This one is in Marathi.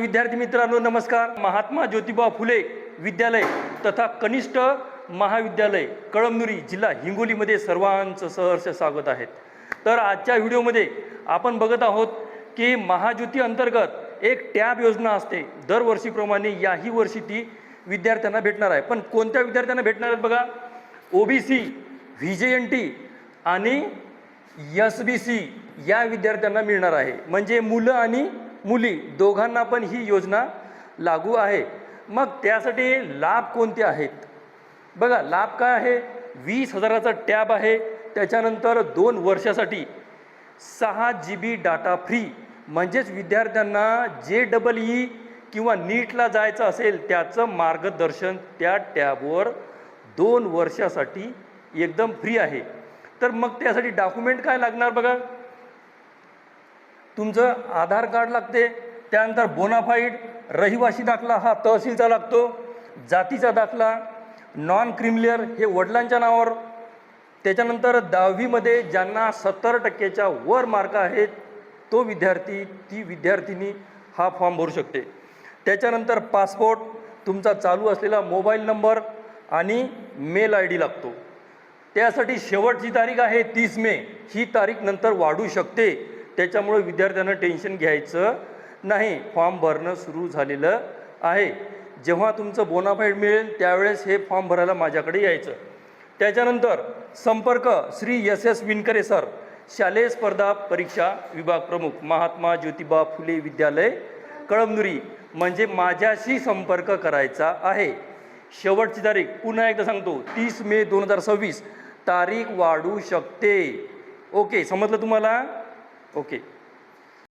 विद्यार्थी मित्रांनो नमस्कार. महात्मा ज्योतिबा फुले विद्यालय तथा कनिष्ठ महाविद्यालय कळमनुरी जिल्हा हिंगोलीमध्ये सर्वांचं सहर्ष स्वागत आहे. तर आजच्या व्हिडिओमध्ये आपण बघत आहोत की महाज्योती अंतर्गत एक टॅब योजना असते. दरवर्षीप्रमाणे याही वर्षी ती विद्यार्थ्यांना भेटणार आहे. पण कोणत्या विद्यार्थ्यांना भेटणार आहेत बघा, ओबीसी, VJNT आणि SBC या विद्यार्थ्यांना मिळणार आहे. म्हणजे मुलं आणि मुली दोघांना पण ही योजना लागू आहे. मग त्यासाठी लाभ कोणते आहेत बघा. लाभ काय आहे, 20,000चा टॅब आहे. त्याच्यानंतर 2 वर्षासाठी 6 GB डाटा फ्री. म्हणजेच विद्यार्थ्यांना JEE किंवा नीटला जायचं असेल त्याचं मार्गदर्शन त्या टॅबवर 2 वर्षासाठी एकदम फ्री आहे. तर मग त्यासाठी डॉक्युमेंट काय लागणार बघा, तुमचं आधार कार्ड लागते, त्यानंतर बोनाफाईड, रहिवासी दाखला हा तहसीलचा लागतो, जातीचा दाखला, नॉन क्रिमिलियर हे वडिलांच्या नावावर, त्याच्यानंतर 10वीमध्ये ज्यांना 70% वर मार्क आहेत तो विद्यार्थी ती विद्यार्थिनी हा फॉर्म भरू शकते. त्याच्यानंतर पासपोर्ट, तुमचा चालू असलेला मोबाईल नंबर आणि मेल ID लागतो. त्यासाठी शेवटची तारीख आहे 30 मे. ही तारीख नंतर वाढू शकते, त्याच्यामुळे विद्यार्थ्यांना टेन्शन घ्यायचं नाही. फॉर्म भरणं सुरू झालेलं आहे. जेव्हा तुमचं बोनाफाईड मिळेल त्यावेळेस हे फॉर्म भरायला माझ्याकडे यायचं. त्याच्यानंतर संपर्क श्री SS विनकरे सर, शालेय स्पर्धा परीक्षा विभाग प्रमुख, महात्मा ज्योतिबा फुले विद्यालय कळमनुरी. म्हणजे माझ्याशी संपर्क करायचा आहे. शेवटची तारीख पुन्हा एकदा सांगतो, 30 मे 2026. तारीख वाढू शकते. ओके, समजलं तुम्हाला? ओके.